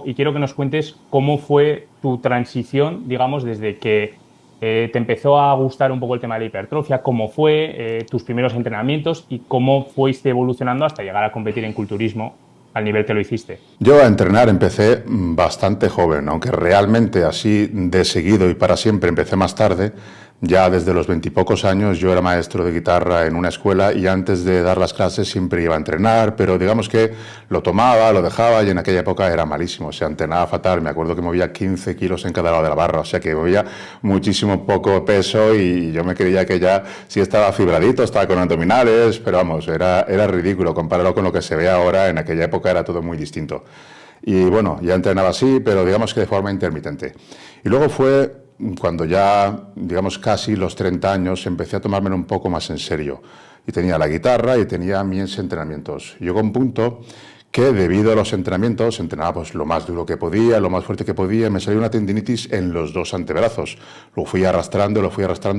y quiero que nos cuentes cómo fue tu transición, digamos, desde que te empezó a gustar un poco el tema de la hipertrofia, cómo fue tus primeros entrenamientos y cómo fuiste evolucionando hasta llegar a competir en culturismo al nivel que lo hiciste. Yo a entrenar empecé bastante joven, aunque realmente así de seguido y para siempre empecé más tarde. Ya desde los veintipocos años yo era maestro de guitarra en una escuela y antes de dar las clases siempre iba a entrenar, pero digamos que lo tomaba, lo dejaba y en aquella época era malísimo, o sea, entrenaba fatal. Me acuerdo que movía 15 kilos en cada lado de la barra, o sea que movía muchísimo poco peso y yo me creía que ya sí estaba fibradito, estaba con abdominales, pero vamos, era ridículo comparado con lo que se ve ahora. En aquella época era todo muy distinto. Y bueno, ya entrenaba así, pero digamos que de forma intermitente. Y luego fue cuando ya, digamos, casi los 30 años, empecé a tomármelo un poco más en serio. Y tenía la guitarra y tenía mis entrenamientos. Llegó un punto que debido a los entrenamientos, entrenaba pues lo más duro que podía, lo más fuerte que podía, me salió una tendinitis en los dos antebrazos. Lo fui arrastrando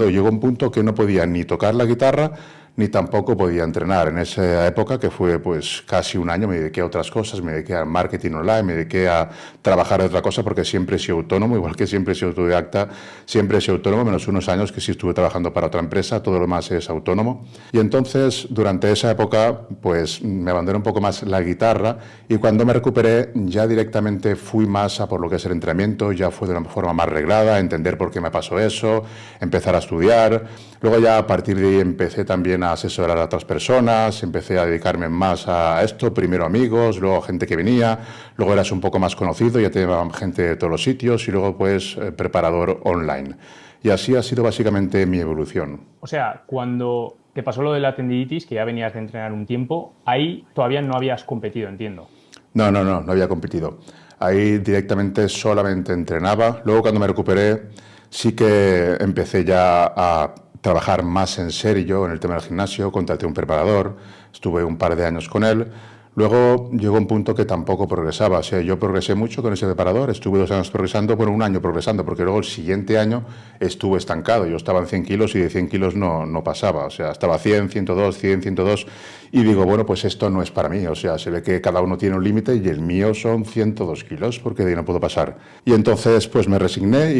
y llegó un punto que no podía ni tocar la guitarra ni tampoco podía entrenar. En esa época, que fue pues casi un año, me dediqué a otras cosas, me dediqué al marketing online, me dediqué a trabajar de otra cosa porque siempre he sido autónomo, igual que siempre he sido autodidacta, siempre he sido autónomo, menos unos años que sí estuve trabajando para otra empresa, todo lo demás es autónomo. Y entonces, durante esa época, pues me abandoné un poco más la guitarra y cuando me recuperé ya directamente fui más a por lo que es el entrenamiento, ya fue de una forma más reglada, entender por qué me pasó eso, empezar a estudiar. Luego ya a partir de ahí empecé también a asesorar a otras personas, empecé a dedicarme más a esto, primero amigos, luego gente que venía, luego eras un poco más conocido, ya te llevaban gente de todos los sitios y luego pues preparador online. Y así ha sido básicamente mi evolución. O sea, cuando te pasó lo de la tendinitis, que ya venías de entrenar un tiempo, ahí todavía no habías competido, entiendo. No había competido. Ahí directamente solamente entrenaba. Luego cuando me recuperé sí que empecé ya a trabajar más en serio en el tema del gimnasio, contraté un preparador, estuve un par de años con él. Luego llegó un punto que tampoco progresaba, o sea, yo progresé mucho con ese preparador, estuve 2 años progresando, bueno, un año progresando, porque luego el siguiente año estuve estancado, yo estaba en 100 kilos y de 100 kilos no pasaba, o sea, estaba 100, 102, 100, 102, y digo, bueno, pues esto no es para mí, o sea, se ve que cada uno tiene un límite y el mío son 102 kilos, porque de ahí no puedo pasar. Y entonces pues me resigné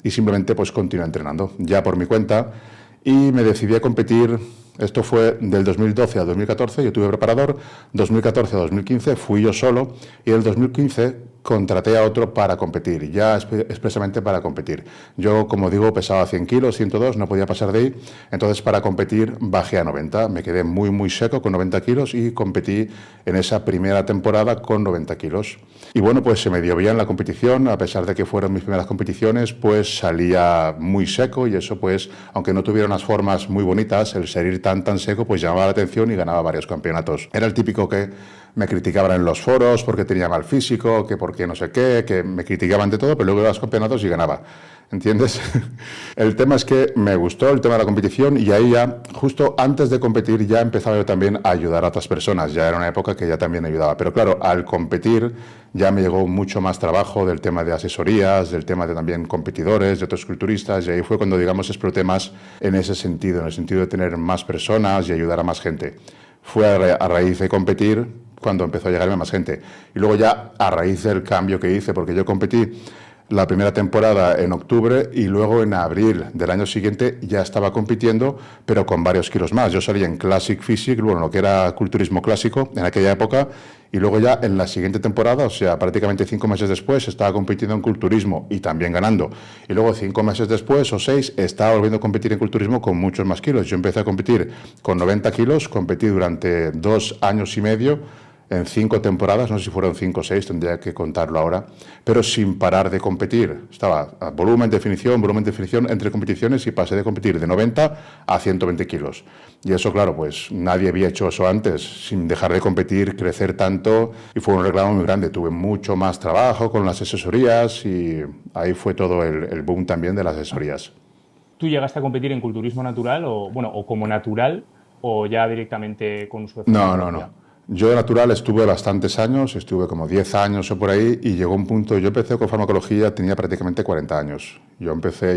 y simplemente pues continué entrenando, ya por mi cuenta, y me decidí a competir. Esto fue del 2012 a 2014, yo tuve preparador, 2014 a 2015 fui yo solo y el 2015 contraté a otro para competir, ya expresamente para competir. Yo, como digo, pesaba 100 kilos, 102, no podía pasar de ahí, entonces para competir bajé a 90, me quedé muy seco con 90 kilos y competí en esa primera temporada con 90 kilos. Y bueno, pues se me dio bien la competición, a pesar de que fueron mis primeras competiciones, pues salía muy seco y eso pues, aunque no tuviera unas formas muy bonitas, el salir tan seco pues llamaba la atención y ganaba varios campeonatos. Era el típico que me criticaban en los foros porque tenía mal físico, que porque no sé qué, que me criticaban de todo, pero luego iba a los campeonatos y ganaba. ¿Entiendes? El tema es que me gustó el tema de la competición y ahí ya, justo antes de competir, ya empezaba yo también a ayudar a otras personas. Ya era una época que ya también ayudaba. Pero claro, al competir ya me llegó mucho más trabajo del tema de asesorías, del tema de también competidores, de otros culturistas, y ahí fue cuando, digamos, exploté más en ese sentido, en el sentido de tener más personas y ayudar a más gente. Fue a raíz de competir cuando empezó a llegarme más gente. Y luego ya a raíz del cambio que hice, porque yo competí la primera temporada en octubre y luego en abril del año siguiente ya estaba compitiendo, pero con varios kilos más. Yo salía en Classic Physique, bueno, lo que era culturismo clásico en aquella época, y luego ya en la siguiente temporada, o sea, prácticamente 5 meses después, estaba compitiendo en culturismo y también ganando. Y luego 5 meses después o 6, estaba volviendo a competir en culturismo con muchos más kilos. Yo empecé a competir con 90 kilos, competí durante 2 años y medio, en 5 temporadas, no sé si fueron 5 o 6, tendría que contarlo ahora, pero sin parar de competir. Estaba a volumen, definición, entre competiciones y pasé de competir de 90 a 120 kilos. Y eso, claro, pues nadie había hecho eso antes, sin dejar de competir, crecer tanto, y fue un reclamo muy grande. Tuve mucho más trabajo con las asesorías y ahí fue todo el boom también de las asesorías. ¿Tú llegaste a competir en culturismo natural o, bueno, o como natural o ya directamente con uso de No. farmacología? Yo de natural estuve bastantes años, estuve como 10 años o por ahí y llegó un punto, yo empecé con farmacología, tenía prácticamente 40 años. Yo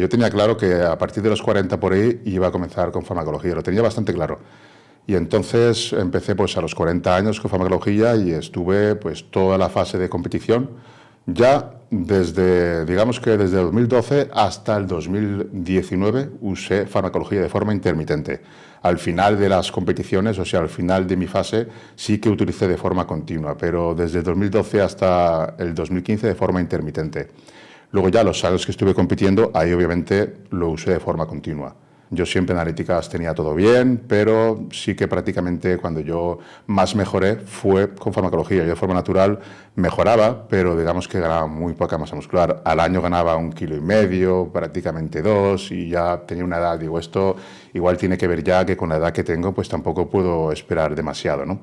tenía claro que a partir de los 40 por ahí iba a comenzar con farmacología, lo tenía bastante claro. Y entonces empecé pues a los 40 años con farmacología y estuve pues toda la fase de competición, Ya desde, digamos que desde el 2012 hasta el 2019 usé farmacología de forma intermitente. Al final de las competiciones, o sea, al final de mi fase, sí que utilicé de forma continua, pero desde el 2012 hasta el 2015 de forma intermitente. Luego ya los años que estuve compitiendo, ahí obviamente lo usé de forma continua. Yo siempre en analíticas tenía todo bien, pero sí que prácticamente cuando yo más mejoré fue con farmacología. Yo de forma natural mejoraba, pero digamos que ganaba muy poca masa muscular. Al año ganaba 1,5 kg, prácticamente 2, y ya tenía una edad. Digo, esto igual tiene que ver ya que con la edad que tengo, pues tampoco puedo esperar demasiado, ¿no?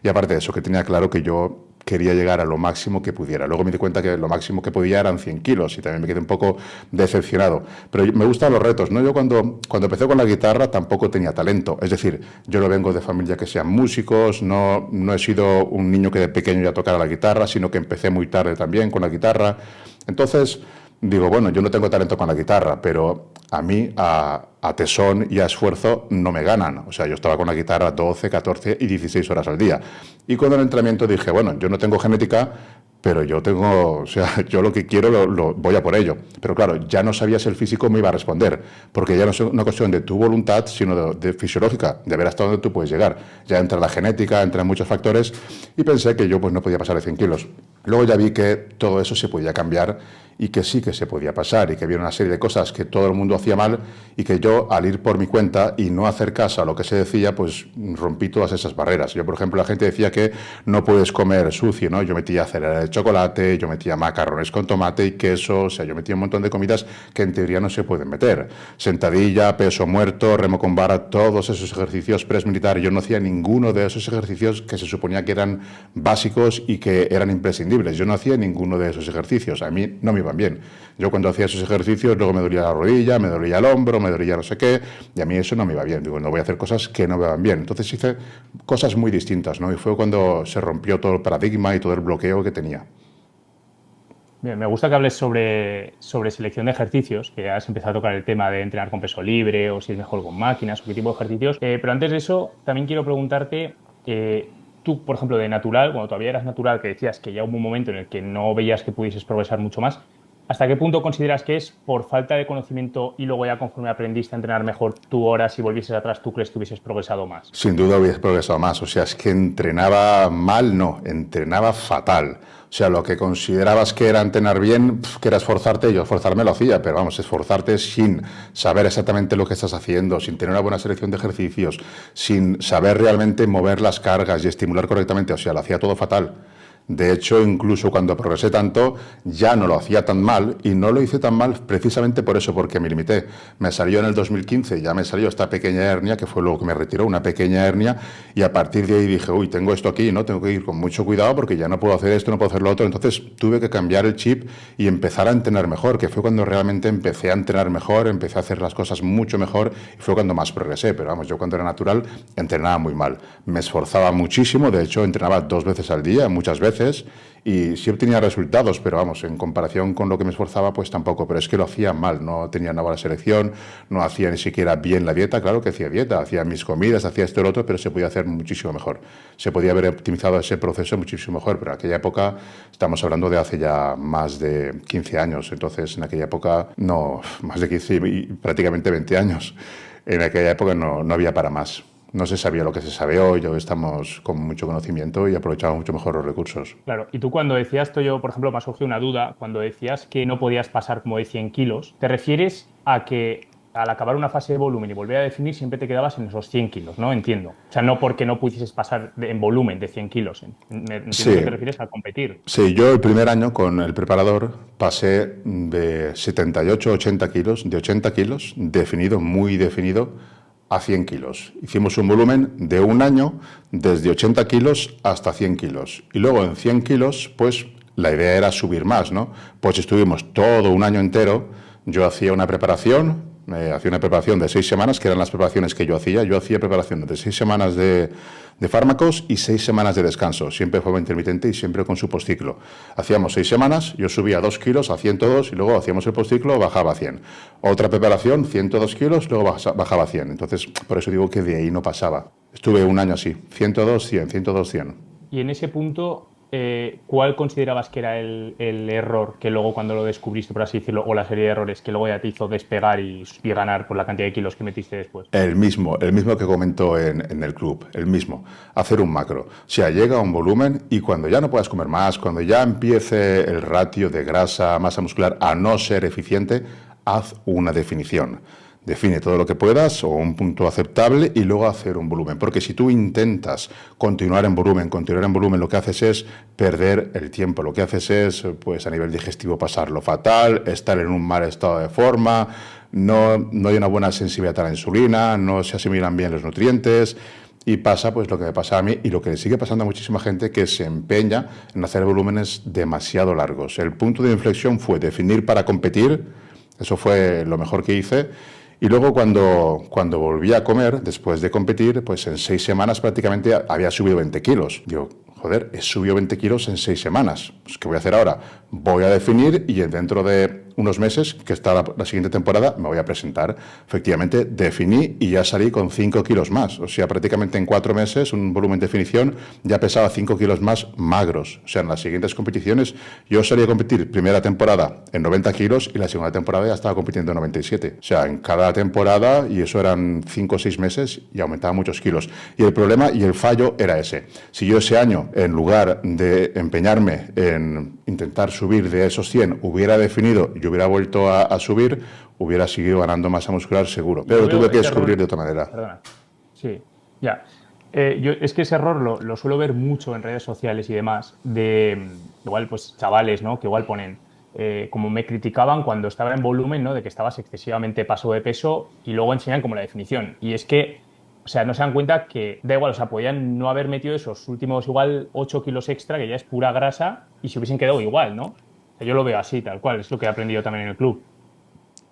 Y aparte de eso, que tenía claro que yo quería llegar a lo máximo que pudiera. Luego me di cuenta que lo máximo que podía eran 100 kilos y también me quedé un poco decepcionado. Pero me gustan los retos, ¿no? Yo cuando empecé con la guitarra tampoco tenía talento. Es decir, yo no vengo de familia que sean músicos, no he sido un niño que de pequeño ya tocara la guitarra, sino que empecé muy tarde también con la guitarra. Entonces, digo, bueno, yo no tengo talento con la guitarra, pero a mí, a tesón y a esfuerzo, no me ganan. O sea, yo estaba con la guitarra 12, 14 y 16 horas al día. Y con el entrenamiento dije, bueno, yo no tengo genética, pero yo tengo, o sea, yo lo que quiero voy a por ello. Pero claro, ya no sabía si el físico me iba a responder, porque ya no es una cuestión de tu voluntad, sino de fisiológica, de ver hasta dónde tú puedes llegar. Ya entra la genética, entran muchos factores, y pensé que yo pues no podía pasar de 100 kilos. Luego ya vi que todo eso se podía cambiar y que sí que se podía pasar y que había una serie de cosas que todo el mundo hacía mal y que yo, al ir por mi cuenta y no hacer caso a lo que se decía, pues rompí todas esas barreras. Yo, por ejemplo, la gente decía que no puedes comer sucio, ¿no? Yo metía cereal de chocolate, yo metía macarrones con tomate y queso, o sea, yo metía un montón de comidas que en teoría no se pueden meter. Sentadilla, peso muerto, remo con vara, todos esos ejercicios press militar. Yo no hacía ninguno de esos ejercicios que se suponía que eran básicos y que eran imprescindibles. Yo no hacía ninguno de esos ejercicios. A mí no me iban bien. Yo cuando hacía esos ejercicios luego me dolía la rodilla, me dolía el hombro, me dolía no sé qué, y a mí eso no me iba bien. Digo, no voy a hacer cosas que no me van bien. Entonces hice cosas muy distintas, ¿no? Y fue cuando se rompió todo el paradigma y todo el bloqueo que tenía. Bien, me gusta que hables sobre selección de ejercicios, que has empezado a tocar el tema de entrenar con peso libre o si es mejor con máquinas o qué tipo de ejercicios. Pero antes de eso, también quiero preguntarte, tú, por ejemplo, de natural, cuando todavía eras natural, que decías que ya hubo un momento en el que no veías que pudieses progresar mucho más, ¿hasta qué punto consideras que es por falta de conocimiento y luego ya conforme aprendiste a entrenar mejor tú ahora, si volvieses atrás, tú crees que hubieses progresado más? Sin duda hubiese progresado más. O sea, es que entrenaba mal, no, entrenaba fatal. O sea, lo que considerabas que era entrenar bien, que era esforzarte, yo esforzarme lo hacía, pero vamos, esforzarte sin saber exactamente lo que estás haciendo, sin tener una buena selección de ejercicios, sin saber realmente mover las cargas y estimular correctamente, o sea, lo hacía todo fatal. De hecho, incluso cuando progresé tanto, ya no lo hacía tan mal y no lo hice tan mal precisamente por eso, porque me limité. Me salió en el 2015, ya me salió esta pequeña hernia, que fue lo que me retiró, una pequeña hernia, y a partir de ahí dije, uy, tengo esto aquí, ¿no? Tengo que ir con mucho cuidado porque ya no puedo hacer esto, no puedo hacer lo otro. Entonces tuve que cambiar el chip y empezar a entrenar mejor, que fue cuando realmente empecé a entrenar mejor, empecé a hacer las cosas mucho mejor y fue cuando más progresé. Pero vamos, yo cuando era natural entrenaba muy mal. Me esforzaba muchísimo, de hecho entrenaba 2 veces al día, muchas veces, y sí obtenía resultados, pero vamos, en comparación con lo que me esforzaba, pues tampoco, pero es que lo hacía mal, no tenía una buena selección, no hacía ni siquiera bien la dieta, claro que hacía dieta, hacía mis comidas, hacía esto y lo otro, pero se podía hacer muchísimo mejor, se podía haber optimizado ese proceso muchísimo mejor, pero en aquella época, estamos hablando de hace ya más de 15 años, entonces en aquella época, no, más de 15 y prácticamente 20 años, en aquella época no había para más. No se sabía lo que se sabe hoy, hoy estamos con mucho conocimiento y aprovechamos mucho mejor los recursos. Claro, y tú cuando decías esto, yo, por ejemplo, me ha surgido una duda, cuando decías que no podías pasar como de 100 kilos, ¿te refieres a que al acabar una fase de volumen y volver a definir siempre te quedabas en esos 100 kilos, ¿no? Entiendo. O sea, no porque no pudieses pasar en volumen de 100 kilos. Entiendo Sí, que te refieres a competir. sí, yo el primer año con el preparador pasé de 78 a 80 kilos, de 80 kilos, definido, muy definido, a 100 kilos. Hicimos un volumen de un año desde 80 kilos hasta 100 kilos. Y luego en 100 kilos, pues la idea era subir más, ¿no? Pues estuvimos todo un año entero. Yo hacía una preparación de 6 semanas, que eran las preparaciones que yo hacía. Yo hacía preparaciones de 6 semanas de fármacos y 6 semanas de descanso, siempre de forma intermitente y siempre con su postciclo. Hacíamos 6 semanas, yo subía 2 kilos a 102 y luego hacíamos el postciclo, bajaba a 100. Otra preparación, 102 kilos, luego bajaba a 100. Entonces, por eso digo que de ahí no pasaba. Estuve un año así, 102, 100, 102, 100. Y en ese punto, ¿cuál considerabas que era el error que luego cuando lo descubriste, por así decirlo, o la serie de errores que luego ya te hizo despegar y ganar por la cantidad de kilos que metiste después? El mismo que comento en el club, el mismo, hacer un macro. O sea, llega a un volumen y cuando ya no puedas comer más, cuando ya empiece el ratio de grasa, masa muscular a no ser eficiente, haz una definición. Define todo lo que puedas o un punto aceptable y luego hacer un volumen. Porque si tú intentas continuar en volumen, lo que haces es perder el tiempo. Lo que haces es, pues a nivel digestivo, pasarlo fatal, estar en un mal estado de forma, no hay una buena sensibilidad a la insulina, no se asimilan bien los nutrientes. Y pasa pues lo que me pasa a mí y lo que le sigue pasando a muchísima gente que se empeña en hacer volúmenes demasiado largos. El punto de inflexión fue definir para competir, eso fue lo mejor que hice. Y luego cuando volví a comer, después de competir, pues en 6 semanas prácticamente había subido 20 kilos. Digo, joder, he subido 20 kilos en 6 semanas. Pues, ¿qué voy a hacer ahora? Voy a definir y dentro de unos meses, que está la siguiente temporada, me voy a presentar. Efectivamente, definí y ya salí con 5 kilos más. O sea, prácticamente en 4 meses, un volumen de definición, ya pesaba 5 kilos más magros. O sea, en las siguientes competiciones, yo salí a competir primera temporada en 90 kilos y la segunda temporada ya estaba compitiendo en 97. O sea, en cada temporada, y eso eran 5 o 6 meses, y aumentaba muchos kilos. Y el problema y el fallo era ese. Si yo ese año, en lugar de empeñarme en intentar subir de esos 100, hubiera definido y hubiera vuelto a subir, hubiera seguido ganando masa muscular seguro. Pero tuve que descubrir de otra manera. Perdona. Sí, ya. Es que ese error lo suelo ver mucho en redes sociales y demás, de igual pues chavales, ¿no? Que igual ponen, como me criticaban cuando estaba en volumen, ¿no? De que estabas excesivamente paso de peso y luego enseñan como la definición. Y es que, o sea, no se dan cuenta que da igual, o sea, podían no haber metido esos últimos igual 8 kilos extra, que ya es pura grasa, y se hubiesen quedado igual, ¿no? O sea, yo lo veo así, tal cual, es lo que he aprendido también en el club.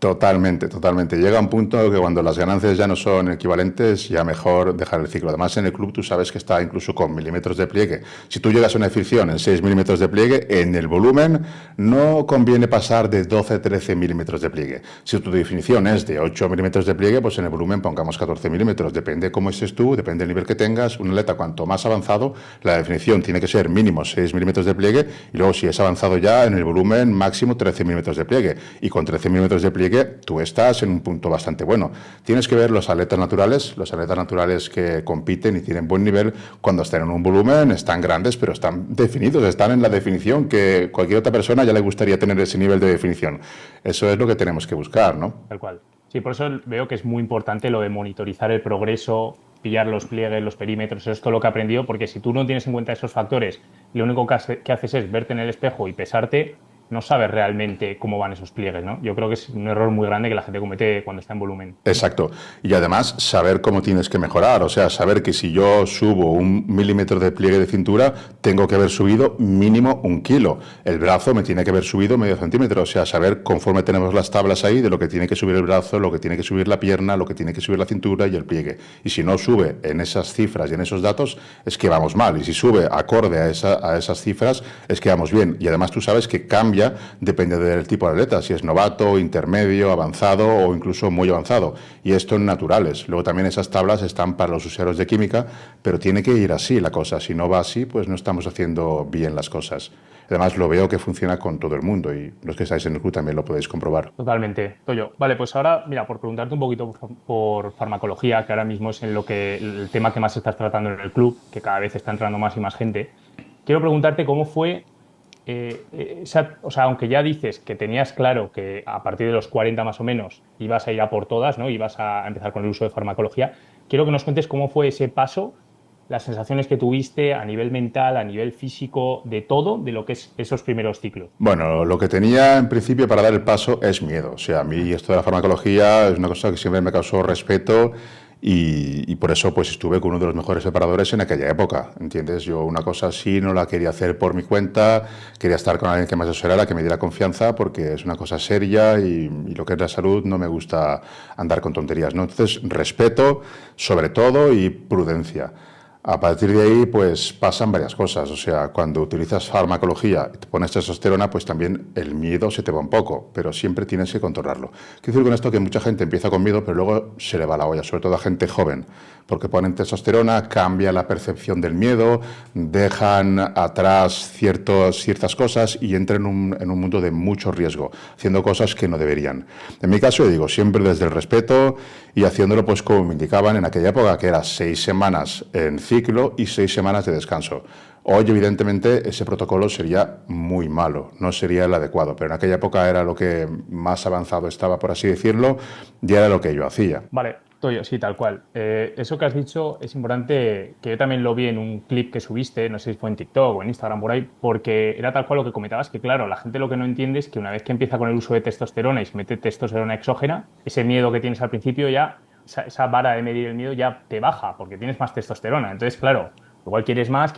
Totalmente, totalmente. Llega un punto que cuando las ganancias ya no son equivalentes, ya mejor dejar el ciclo. Además, en el club tú sabes que está incluso con milímetros de pliegue. Si tú llegas a una definición en 6 milímetros de pliegue, en el volumen no conviene pasar de 12-13 milímetros de pliegue. Si tu definición es de 8 milímetros de pliegue, pues en el volumen pongamos 14 milímetros. Depende cómo estés tú, depende del nivel que tengas. Un atleta cuanto más avanzado, la definición tiene que ser mínimo 6 milímetros de pliegue y luego si es avanzado ya, en el volumen máximo 13 milímetros de pliegue. Y con 13 milímetros de pliegue tú estás en un punto bastante bueno. Tienes que ver los atletas naturales que compiten y tienen buen nivel, cuando están en un volumen, están grandes, pero están definidos, están en la definición que cualquier otra persona ya le gustaría tener ese nivel de definición. Eso es lo que tenemos que buscar, ¿no? Tal cual. Sí, por eso veo que es muy importante lo de monitorizar el progreso, pillar los pliegues, los perímetros, eso es todo lo que he aprendido, porque si tú no tienes en cuenta esos factores y lo único que haces es verte en el espejo y pesarte, no sabes realmente cómo van esos pliegues, ¿no? Yo creo que es un error muy grande que la gente comete cuando está en volumen. Exacto. Y además saber cómo tienes que mejorar, o sea, saber que si yo subo 1 milímetro de pliegue de cintura, tengo que haber subido mínimo 1 kilo. El brazo me tiene que haber subido medio centímetro, o sea, saber conforme tenemos las tablas ahí de lo que tiene que subir el brazo, lo que tiene que subir la pierna, lo que tiene que subir la cintura y el pliegue. Y si no sube en esas cifras y en esos datos, es que vamos mal. Y si sube acorde a esas cifras, es que vamos bien. Y además tú sabes que cambia, depende del tipo de atleta, si es novato, intermedio, avanzado o incluso muy avanzado. Y esto en naturales. Luego también esas tablas están para los usuarios de química, pero tiene que ir así la cosa. Si no va así, pues no estamos haciendo bien las cosas. Además, lo veo que funciona con todo el mundo y los que estáis en el club también lo podéis comprobar. Totalmente, Toyo. Vale, pues ahora, mira, por preguntarte un poquito por farmacología, que ahora mismo es en lo que el tema que más estás tratando en el club, que cada vez está entrando más y más gente, quiero preguntarte cómo fue. O sea, aunque ya dices que tenías claro que a partir de los 40 más o menos ibas a ir a por todas, ¿no? Ibas a empezar con el uso de farmacología, quiero que nos cuentes cómo fue ese paso, las sensaciones que tuviste a nivel mental, a nivel físico, de todo, de lo que es esos primeros ciclos. Bueno, lo que tenía en principio para dar el paso es miedo. O sea, a mí esto de la farmacología es una cosa que siempre me causó respeto. Y por eso pues estuve con uno de los mejores preparadores en aquella época, ¿entiendes? Yo una cosa así no la quería hacer por mi cuenta, quería estar con alguien que me asesorara, que me diera confianza, porque es una cosa seria y lo que es la salud no me gusta andar con tonterías, ¿no? Entonces, respeto sobre todo y prudencia. A partir de ahí, pues pasan varias cosas. O sea, cuando utilizas farmacología y te pones testosterona, pues también el miedo se te va un poco, pero siempre tienes que controlarlo. Quiero decir con esto que mucha gente empieza con miedo, pero luego se le va la olla, sobre todo a gente joven, porque ponen testosterona, cambia la percepción del miedo, dejan atrás ciertas cosas y entran en un mundo de mucho riesgo, haciendo cosas que no deberían. En mi caso, yo digo, siempre desde el respeto y haciéndolo pues como me indicaban en aquella época, que era 6 semanas en ciclo y 6 semanas de descanso. Hoy, evidentemente, ese protocolo sería muy malo, no sería el adecuado, pero en aquella época era lo que más avanzado estaba, por así decirlo, y era lo que yo hacía. Vale, Toyo, sí, tal cual. Eso que has dicho es importante, que yo también lo vi en un clip que subiste, no sé si fue en TikTok o en Instagram por ahí, porque era tal cual lo que comentabas, que claro, la gente lo que no entiende es que una vez que empieza con el uso de testosterona y se mete testosterona exógena, ese miedo que tienes al principio ya, esa vara de medir el miedo ya te baja, porque tienes más testosterona. Entonces, claro, igual quieres más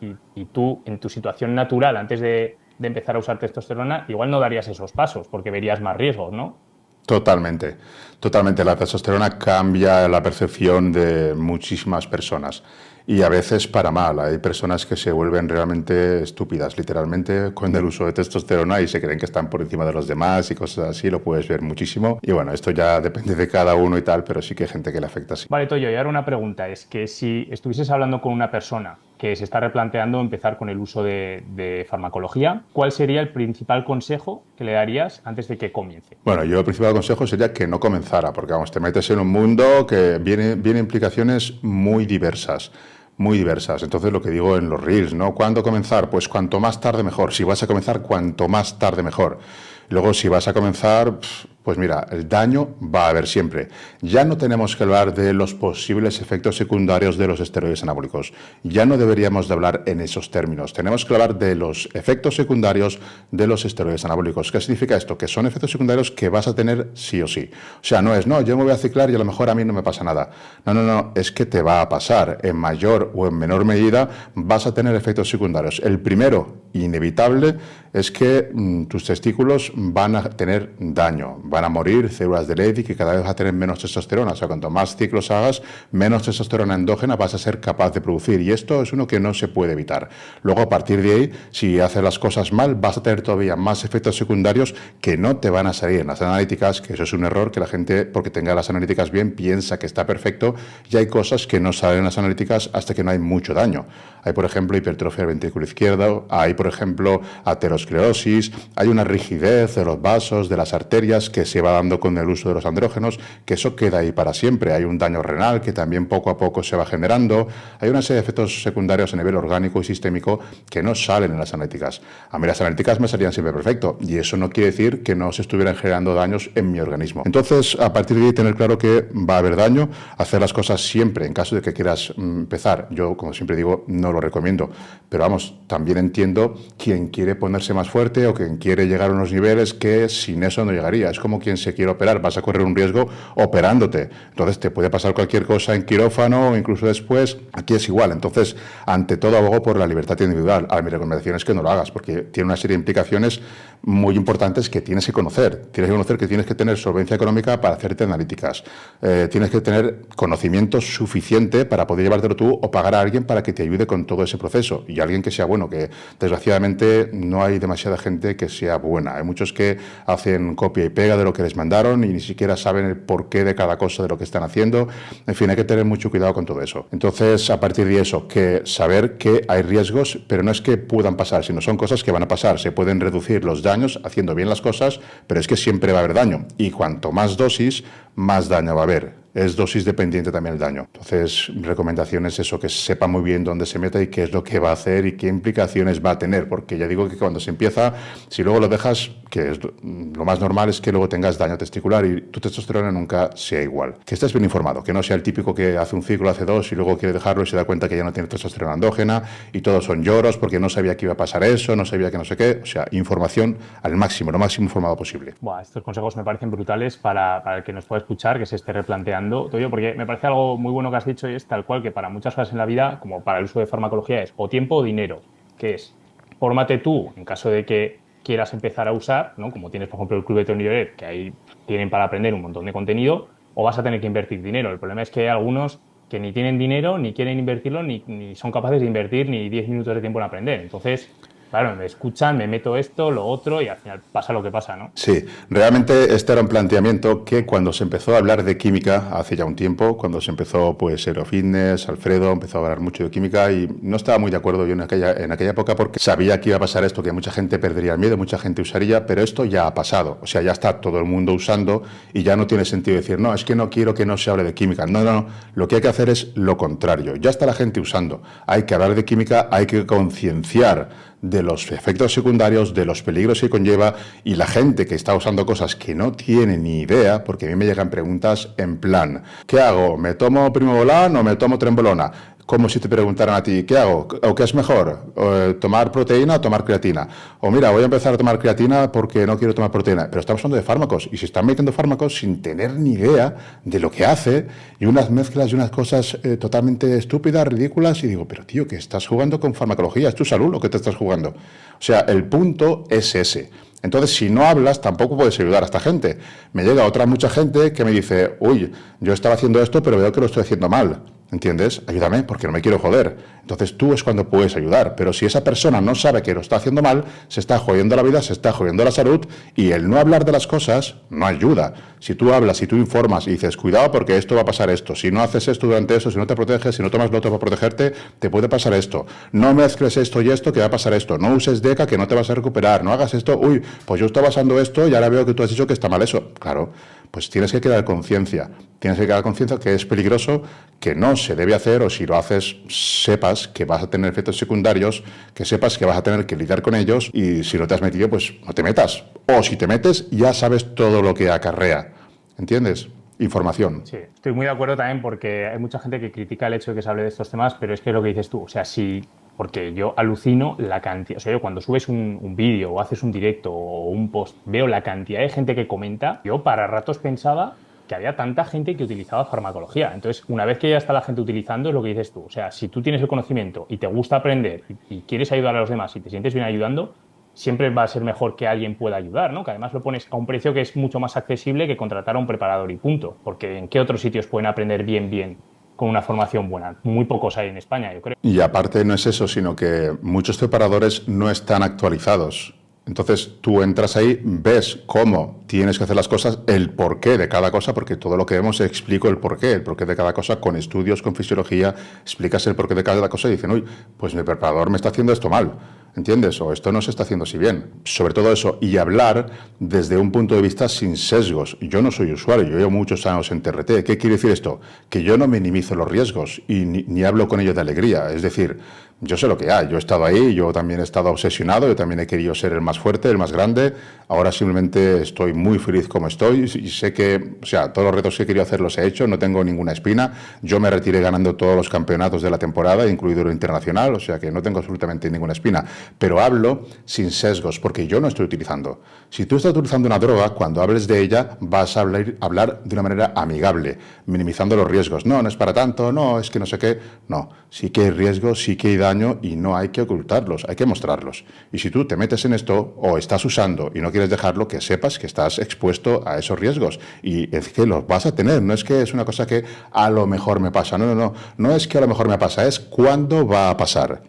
y tú en tu situación natural, antes de empezar a usar testosterona, igual no darías esos pasos, porque verías más riesgos, ¿no? Totalmente, totalmente. La testosterona cambia la percepción de muchísimas personas y a veces para mal. Hay personas que se vuelven realmente estúpidas, literalmente, con el uso de testosterona y se creen que están por encima de los demás y cosas así. Lo puedes ver muchísimo. Y bueno, esto ya depende de cada uno y tal, pero sí que hay gente que le afecta así. Vale, Toyo, y ahora una pregunta, es que si estuvieses hablando con una persona que se está replanteando empezar con el uso de farmacología, ¿cuál sería el principal consejo que le darías antes de que comience? Bueno, yo el principal consejo sería que no comenzara, porque vamos, te metes en un mundo que viene implicaciones muy diversas. Muy diversas. Entonces, lo que digo en los reels, ¿no? ¿Cuándo comenzar? Pues cuanto más tarde mejor. Si vas a comenzar, cuanto más tarde mejor. Luego, si vas a comenzar, pues mira, el daño va a haber siempre. Ya no tenemos que hablar de los posibles efectos secundarios de los esteroides anabólicos. Ya no deberíamos de hablar en esos términos. Tenemos que hablar de los efectos secundarios de los esteroides anabólicos. ¿Qué significa esto? Que son efectos secundarios que vas a tener sí o sí. O sea, no es, no, yo me voy a ciclar y a lo mejor a mí no me pasa nada. No, no, no, es que te va a pasar. En mayor o en menor medida vas a tener efectos secundarios. El primero, inevitable, es que tus testículos van a tener daño, van a morir células de Leydig que cada vez vas a tener menos testosterona. O sea, cuanto más ciclos hagas, menos testosterona endógena vas a ser capaz de producir. Y esto es uno que no se puede evitar. Luego, a partir de ahí, si haces las cosas mal, vas a tener todavía más efectos secundarios que no te van a salir en las analíticas, que eso es un error que la gente, porque tenga las analíticas bien, piensa que está perfecto. Y hay cosas que no salen en las analíticas hasta que no hay mucho daño. Hay, por ejemplo, hipertrofia del ventrículo izquierdo, hay, por ejemplo, aterosclerosis, hay una rigidez de los vasos, de las arterias que se va dando con el uso de los andrógenos, que eso queda ahí para siempre. Hay un daño renal que también poco a poco se va generando. Hay una serie de efectos secundarios a nivel orgánico y sistémico que no salen en las analíticas. A mí las analíticas me salían siempre perfecto y eso no quiere decir que no se estuvieran generando daños en mi organismo. Entonces, a partir de ahí, tener claro que va a haber daño, hacer las cosas siempre en caso de que quieras empezar. Yo, como siempre digo, no lo recomiendo, pero vamos, también entiendo quien quiere ponerse más fuerte o quien quiere llegar a unos niveles que sin eso no llegaría. Es como quien se quiere operar, vas a correr un riesgo operándote. Entonces te puede pasar cualquier cosa en quirófano o incluso después. Aquí es igual. Entonces, ante todo, abogo por la libertad individual. Ahora, mi recomendación es que no lo hagas porque tiene una serie de implicaciones muy importantes que tienes que conocer. Tienes que conocer que tienes que tener solvencia económica para hacerte analíticas. Tienes que tener conocimiento suficiente para poder llevártelo tú o pagar a alguien para que te ayude con todo ese proceso. Y alguien que sea bueno, que desgraciadamente no hay demasiada gente que sea buena. Hay muchos que hacen copia y pega de lo que les mandaron y ni siquiera saben el porqué de cada cosa de lo que están haciendo. En fin, hay que tener mucho cuidado con todo eso. Entonces, a partir de eso, que saber que hay riesgos, pero no es que puedan pasar, sino son cosas que van a pasar. Se pueden reducir los daños haciendo bien las cosas, pero es que siempre va a haber daño. Y cuanto más dosis, más daño va a haber. Es dosis dependiente también el daño. Entonces, mi recomendación es eso, que sepa muy bien dónde se meta y qué es lo que va a hacer y qué implicaciones va a tener, porque ya digo que cuando se empieza, si luego lo dejas, que es lo más normal es que luego tengas daño testicular y tu testosterona nunca sea igual. Que estés bien informado, que no sea el típico que hace un ciclo, hace dos y luego quiere dejarlo y se da cuenta que ya no tiene testosterona endógena y todos son lloros porque no sabía que iba a pasar eso, no sabía que no sé qué. O sea, información al máximo, lo máximo informado posible. Buah, estos consejos me parecen brutales para el que nos pueda escuchar, que se esté replanteando, Toyo, porque me parece algo muy bueno que has dicho y es tal cual que para muchas cosas en la vida, como para el uso de farmacología, es o tiempo o dinero, que es, fórmate tú en caso de que quieras empezar a usar, ¿no? Como tienes, por ejemplo, el Club de Tony que ahí tienen para aprender un montón de contenido, o vas a tener que invertir dinero. El problema es que hay algunos que ni tienen dinero, ni quieren invertirlo, ni son capaces de invertir ni 10 minutos de tiempo en aprender. Entonces, claro, me escuchan, me meto esto, lo otro y al final pasa lo que pasa, ¿no? Sí, realmente este era un planteamiento que cuando se empezó a hablar de química hace ya un tiempo, cuando se empezó pues Aerofitness, Alfredo empezó a hablar mucho de química y no estaba muy de acuerdo yo en aquella época porque sabía que iba a pasar esto, que mucha gente perdería el miedo, mucha gente usaría, pero esto ya ha pasado, o sea, ya está todo el mundo usando y ya no tiene sentido decir, no, es que no quiero que no se hable de química. No, no, no, lo que hay que hacer es lo contrario, ya está la gente usando, hay que hablar de química, hay que concienciar de los efectos secundarios, de los peligros que conlleva y la gente que está usando cosas que no tiene ni idea, porque a mí me llegan preguntas en plan, ¿qué hago? ¿Me tomo Primobolan o me tomo Trembolona? Como si te preguntaran a ti, ¿qué hago? ¿O qué es mejor? ¿Tomar proteína o tomar creatina? O mira, voy a empezar a tomar creatina porque no quiero tomar proteína. Pero estamos hablando de fármacos y se están metiendo fármacos sin tener ni idea de lo que hace y unas mezclas y unas cosas totalmente estúpidas, ridículas. Y digo, pero tío, que estás jugando con farmacología, es tu salud lo que te estás jugando. O sea, el punto es ese. Entonces, si no hablas, tampoco puedes ayudar a esta gente. Me llega otra mucha gente que me dice, uy, yo estaba haciendo esto, pero veo que lo estoy haciendo mal. ¿Entiendes? Ayúdame porque no me quiero joder. Entonces tú es cuando puedes ayudar. Pero si esa persona no sabe que lo está haciendo mal, se está jodiendo la vida, se está jodiendo la salud y el no hablar de las cosas no ayuda. Si tú hablas, si tú informas y dices, cuidado porque esto va a pasar esto, si no haces esto durante eso, si no te proteges, si no tomas lo otro para protegerte, te puede pasar esto. No mezcles esto y esto que va a pasar esto. No uses DECA que no te vas a recuperar. No hagas esto, uy, pues yo estaba usando esto y ahora veo que tú has dicho que está mal eso. Claro, pues tienes que crear conciencia. Tienes que crear conciencia que es peligroso, que no se debe hacer o si lo haces sepas que vas a tener efectos secundarios, que sepas que vas a tener que lidiar con ellos y si no te has metido pues no te metas. O si te metes ya sabes todo lo que acarrea. ¿Entiendes? Información. Sí, estoy muy de acuerdo también porque hay mucha gente que critica el hecho de que se hable de estos temas, pero es que es lo que dices tú, o sea, si, porque yo alucino la cantidad, o sea, yo cuando subes un vídeo o haces un directo o un post, veo la cantidad de gente que comenta, yo para ratos pensaba que había tanta gente que utilizaba farmacología. Entonces, una vez que ya está la gente utilizando, es lo que dices tú, o sea, si tú tienes el conocimiento y te gusta aprender y quieres ayudar a los demás y te sientes bien ayudando, siempre va a ser mejor que alguien pueda ayudar, ¿no? Que además lo pones a un precio que es mucho más accesible que contratar a un preparador y punto. Porque ¿en qué otros sitios pueden aprender bien con una formación buena? Muy pocos hay en España, yo creo. Y aparte no es eso, sino que muchos preparadores no están actualizados. Entonces tú entras ahí, ves cómo tienes que hacer las cosas, el porqué de cada cosa, porque todo lo que vemos explico el porqué de cada cosa, con estudios, con fisiología, explicas el porqué de cada cosa y dicen, uy, pues mi preparador me está haciendo esto mal, ¿entiendes? O esto no se está haciendo así bien. Sobre todo eso, y hablar desde un punto de vista sin sesgos. Yo no soy usuario, yo llevo muchos años en TRT. ¿Qué quiere decir esto? Que yo no minimizo los riesgos y ni hablo con ellos de alegría. Es decir, yo sé lo que hay, yo he estado ahí, yo también he estado obsesionado, yo también he querido ser el más fuerte, el más grande, ahora simplemente estoy muy feliz como estoy y sé que, o sea, todos los retos que he querido hacer los he hecho, no tengo ninguna espina, yo me retiré ganando todos los campeonatos de la temporada, incluido el internacional, o sea que no tengo absolutamente ninguna espina, pero hablo sin sesgos, porque yo no estoy utilizando. Si tú estás utilizando una droga, cuando hables de ella vas a hablar de una manera amigable, minimizando los riesgos. No, no es para tanto, no, es que no sé qué, no, sí que hay riesgos, sí que hay daño y no hay que ocultarlos, hay que mostrarlos. Y si tú te metes en esto o estás usando y no quieres dejarlo, que sepas que estás expuesto a esos riesgos y es que los vas a tener, no es que es una cosa que a lo mejor me pasa, no es que a lo mejor me pasa, es cuándo va a pasar.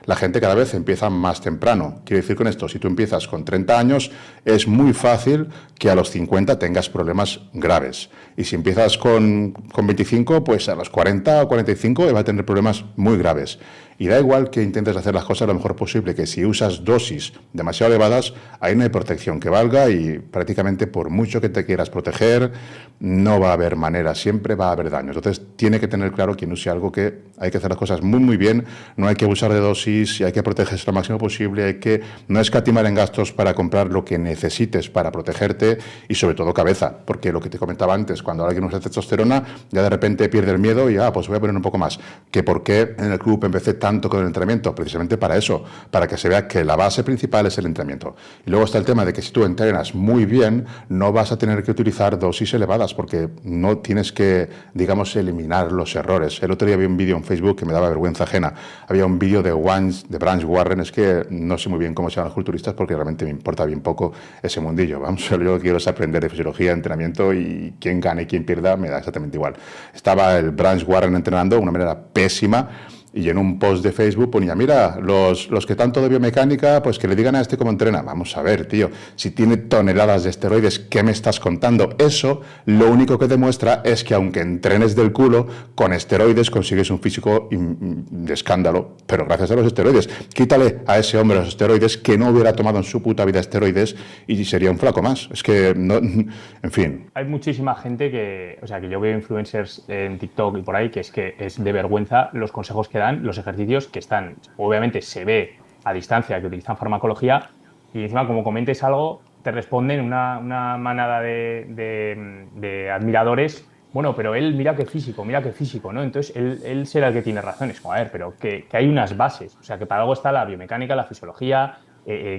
La gente cada vez empieza más temprano. Quiero decir con esto, si tú empiezas con 30 años, es muy fácil que a los 50 tengas problemas graves. Y si empiezas con 25, pues a los 40 o 45 vas a tener problemas muy graves. Y da igual que intentes hacer las cosas lo mejor posible, que si usas dosis demasiado elevadas, ahí no hay protección que valga y prácticamente por mucho que te quieras proteger, no va a haber manera, siempre va a haber daño. Entonces tiene que tener claro quien use algo que hay que hacer las cosas muy bien, no hay que abusar de dosis, y hay que protegerse lo máximo posible, hay que no escatimar en gastos para comprar lo que necesites para protegerte y sobre todo cabeza, porque lo que te comentaba antes, cuando alguien usa testosterona, ya de repente pierde el miedo y pues voy a poner un poco más. Que por qué en el club empecé tan tanto con el entrenamiento? Precisamente para eso, para que se vea que la base principal es el entrenamiento. Y luego está el tema de que si tú entrenas muy bien, no vas a tener que utilizar dosis elevadas, porque no tienes que, digamos, eliminar los errores. El otro día vi un vídeo en Facebook que me daba vergüenza ajena. Había un vídeo de Branch Warren, es que no sé muy bien cómo se llaman los culturistas, porque realmente me importa bien poco ese mundillo. Vamos, yo lo que quiero es aprender de fisiología, entrenamiento, y quién gane y quién pierda me da exactamente igual. Estaba el Branch Warren entrenando de una manera pésima, y en un post de Facebook ponía, mira, los que tanto de biomecánica, pues que le digan a este cómo entrena. Vamos a ver, tío, si tiene toneladas de esteroides, ¿qué me estás contando? Eso lo único que demuestra es que aunque entrenes del culo, con esteroides consigues un físico de escándalo, pero gracias a los esteroides. Quítale a ese hombre los esteroides, que no hubiera tomado en su puta vida esteroides y sería un flaco más. Es que, no, en fin. Hay muchísima gente que, o sea, que yo veo influencers en TikTok y por ahí, que es de vergüenza los consejos que dan, los ejercicios que están, obviamente se ve a distancia que utilizan farmacología, y encima como comentes algo te responden una manada de admiradores, bueno, pero él mira qué físico, ¿no? Entonces él será el que tiene razón. Es como, a ver, pero que hay unas bases, o sea, que para algo está la biomecánica, la fisiología,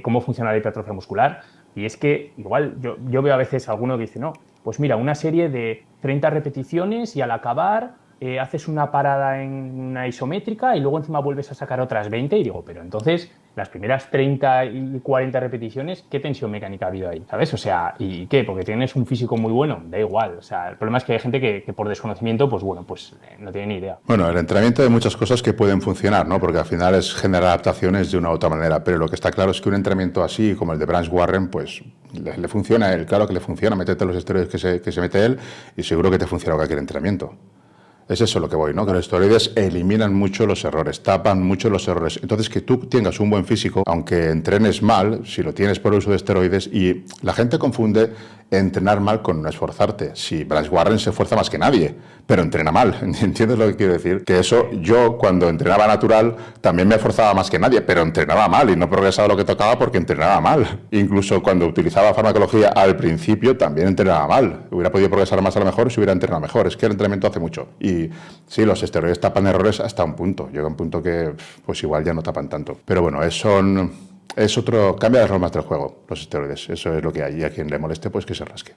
cómo funciona la hipertrofia muscular. Y es que igual yo veo a veces a alguno que dice, no, pues mira, una serie de 30 repeticiones y al acabar haces una parada en una isométrica y luego encima vuelves a sacar otras 20, y digo, pero entonces las primeras 30 y 40 repeticiones, ¿qué tensión mecánica ha habido ahí? ¿Sabes? O sea, ¿y qué? Porque tienes un físico muy bueno, da igual. O sea, el problema es que hay gente que por desconocimiento, pues bueno, pues no tiene ni idea. Bueno, el entrenamiento hay muchas cosas que pueden funcionar, ¿no? Porque al final es generar adaptaciones de una u otra manera, pero lo que está claro es que un entrenamiento así, como el de Branch Warren, pues le funciona a él, claro que le funciona, métete los esteroides que se mete él y seguro que te funciona cualquier entrenamiento. Es eso lo que voy, ¿no? Que los esteroides eliminan mucho los errores, tapan mucho los errores. Entonces, que tú tengas un buen físico, aunque entrenes mal, si lo tienes por uso de esteroides, y la gente confunde entrenar mal con no esforzarte. Sí, Branch Warren se esfuerza más que nadie, pero entrena mal. ¿Entiendes lo que quiero decir? Que eso, yo cuando entrenaba natural también me esforzaba más que nadie, pero entrenaba mal y no progresaba lo que tocaba porque entrenaba mal. Incluso cuando utilizaba farmacología al principio también entrenaba mal. Hubiera podido progresar más a lo mejor si hubiera entrenado mejor. Es que el entrenamiento hace mucho. Y sí, los esteroides tapan errores hasta un punto. Llega un punto que pues igual ya no tapan tanto. Pero bueno, es otro, cambia las normas del juego, los esteroides. Eso es lo que hay. Y a quien le moleste, pues que se rasque.